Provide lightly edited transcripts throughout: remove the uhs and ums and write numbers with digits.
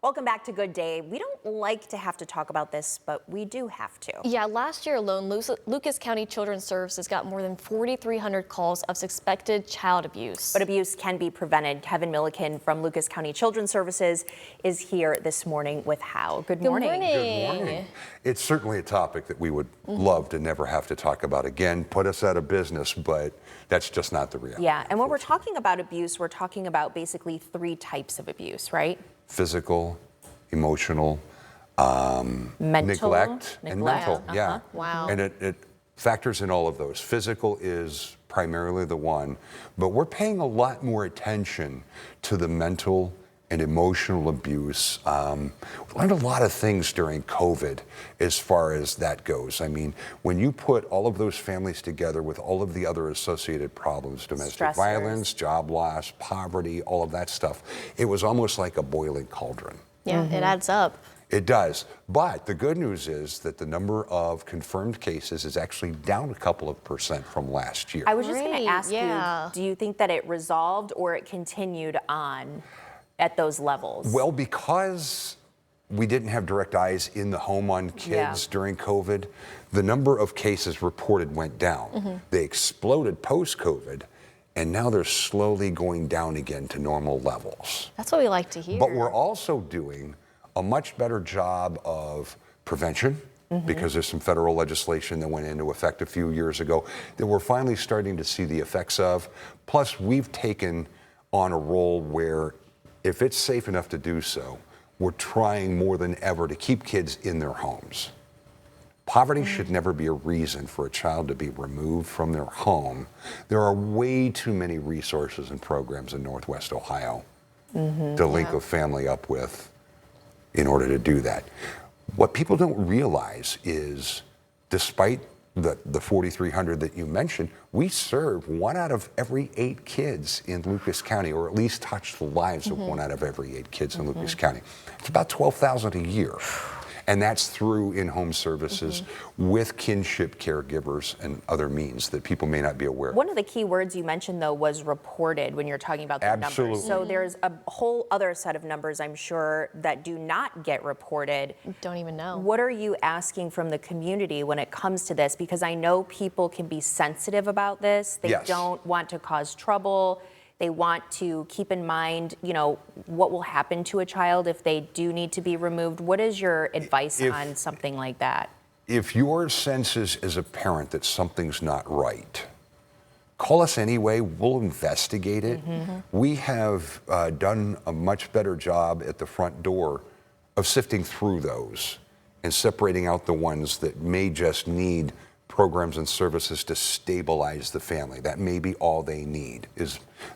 Welcome back to Good Day. We don't like to have to talk about this, but we do have to. Yeah, last year alone, Lucas County Children's Services got more than 4,300 calls of suspected child abuse. But abuse can be prevented. Kevin Milliken from Lucas County Children's Services is here this morning with how. Good morning. Good morning. It's certainly a topic that we would love to never have to talk about again, put us out of business, but that's just not the reality. Yeah, and when we're talking about abuse, we're talking about basically three types of abuse, right? Physical, emotional, neglect, and mental. Yeah. Wow. And it factors in all of those. Physical is primarily the one, but we're paying a lot more attention to the mental and emotional abuse. We learned a lot of things during COVID as far as that goes. I mean, when you put all of those families together with all of the other associated problems, domestic violence, job loss, poverty, all of that stuff, it was almost like a boiling cauldron. Yeah, it adds up. It does. But the good news is that the number of confirmed cases is actually down a couple of % from last year. I was just going to ask you, do you think that it resolved or it continued on at those levels? Well, because we didn't have direct eyes in the home on kids during COVID, the number of cases reported went down. They exploded post-COVID, and now they're slowly going down again to normal levels. That's what we like to hear. But we're also doing a much better job of prevention, because there's some federal legislation that went into effect a few years ago that we're finally starting to see the effects of. Plus, we've taken on a role where if it's safe enough to do so, we're trying more than ever to keep kids in their homes. Poverty should never be a reason for a child to be removed from their home. There are way too many resources and programs in Northwest Ohio to link a family up with in order to do that. What people don't realize is, despite the 4,300 that you mentioned, we serve 1 out of every 8 kids in Lucas County, or at least touch the lives of 1 out of every 8 kids in Lucas County. It's about 12,000 a year. And that's through in-home services with kinship caregivers and other means that people may not be aware of. One of the key words you mentioned, though, was reported when you're talking about the numbers. So there's a whole other set of numbers, I'm sure, that do not get reported. Don't even know. What are you asking from the community when it comes to this? Because I know people can be sensitive about this. They don't want to cause trouble. They want to keep in mind, you know, what will happen to a child if they do need to be removed. What is your advice on something like that? If your sense is as a parent that something's not right, call us anyway. We'll investigate it. We have done a much better job at the front door of sifting through those and separating out the ones that may just need programs and services to stabilize the family. That may be all they need.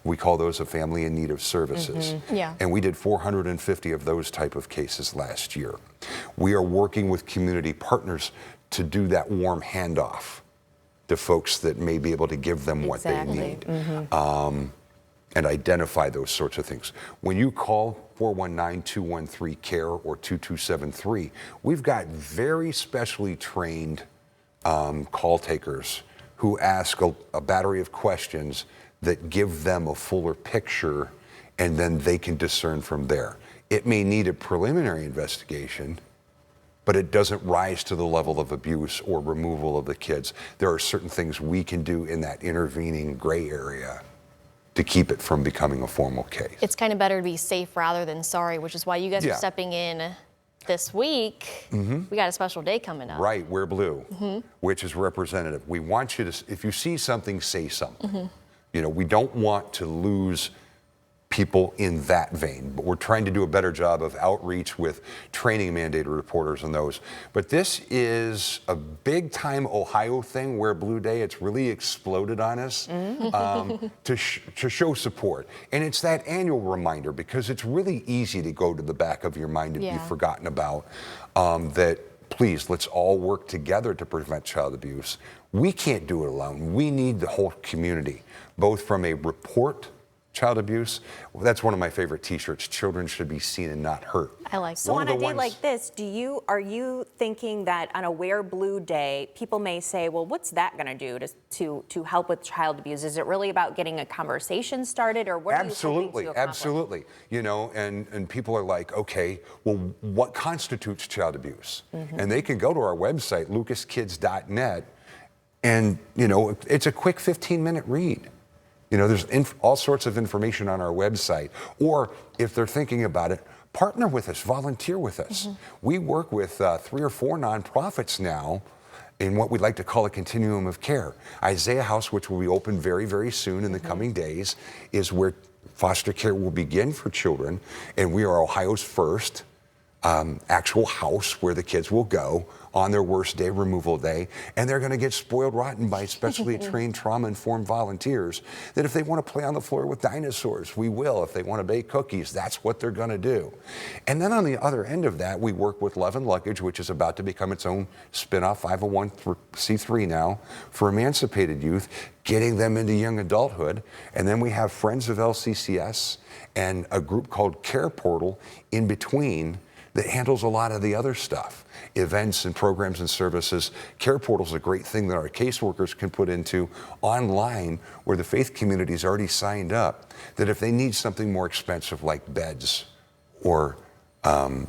We call those a family in need of services. And we did 450 of those type of cases last year. We are working with community partners to do that warm handoff to folks that may be able to give them what they need, and identify those sorts of things. When you call 419-213-CARE or 2273, we've got very specially trained call takers who ask a battery of questions that give them a fuller picture, and then they can discern from there. It may need a preliminary investigation, but it doesn't rise to the level of abuse or removal of the kids. There are certain things we can do in that intervening gray area to keep it from becoming a formal case. It's kind of better to be safe rather than sorry, which is why you guys are stepping in this week. We got a special day coming up. Right, wear blue, which is representative. We want you to, if you see something, say something. You know, we don't want to lose people in that vein, but we're trying to do a better job of outreach with training mandated reporters on those. But this is a big time Ohio thing, Wear Blue Day. It's really exploded on us to show support. And it's that annual reminder, because it's really easy to go to the back of your mind and be forgotten about, that please, let's all work together to prevent child abuse. We can't do it alone. We need the whole community, both from a report child abuse, well, that's one of my favorite T-shirts. Children should be seen and not hurt. I like So One on of a the day ones- like this, are you thinking that on a Wear Blue Day, people may say, well, what's that going to do to help with child abuse? Is it really about getting a conversation started, or what are you hoping to accomplish? Absolutely. You know, and people are like, okay, well, what constitutes child abuse? And they can go to our website, lucaskids.net, and, you know, it's a quick 15-minute read. You know, there's all sorts of information on our website. Or if they're thinking about it, partner with us, volunteer with us. We work with 3 or 4 nonprofits now in what we'd like to call a continuum of care. Isaiah House, which will be open very, very soon in the coming days, is where foster care will begin for children. And we are Ohio's first actual house where the kids will go on their worst day, removal day, and they're going to get spoiled rotten by specially trained trauma-informed volunteers that if they want to play on the floor with dinosaurs, we will. If they want to bake cookies, that's what they're going to do. And then on the other end of that, we work with Love and Luggage, which is about to become its own spin-off 501c3 now for emancipated youth, getting them into young adulthood. And then we have Friends of LCCS and a group called Care Portal in between that handles a lot of the other stuff, events and programs and services. Care Portal is a great thing that our caseworkers can put into online where the faith community's already signed up, that if they need something more expensive like beds or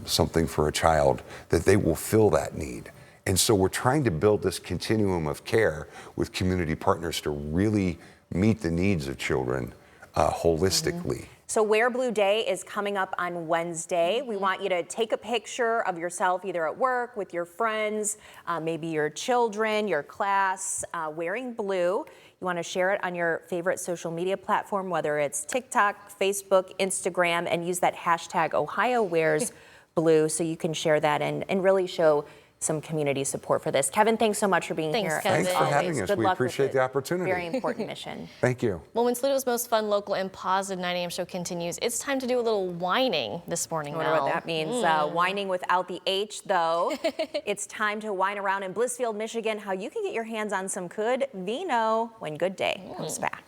something for a child, that they will fill that need. And so we're trying to build this continuum of care with community partners to really meet the needs of children holistically. So Wear Blue Day is coming up on Wednesday. We want you to take a picture of yourself either at work, with your friends, maybe your children, your class, wearing blue. You want to share it on your favorite social media platform, whether it's TikTok, Facebook, Instagram, and use that hashtag #OhioWearsBlue so you can share that and really show some community support for this. Kevin, thanks so much for being Thanks, here. Kevin. Thanks for having us. Good We luck with appreciate the opportunity. Very important mission. Thank you. Well, when Toledo's most fun, local, and positive 9 a.m. show continues, it's time to do a little whining this morning. I wonder what that means. Whining without the H, though. It's time to whine around in Blissfield, Michigan, how you can get your hands on some good vino when Good Day comes back.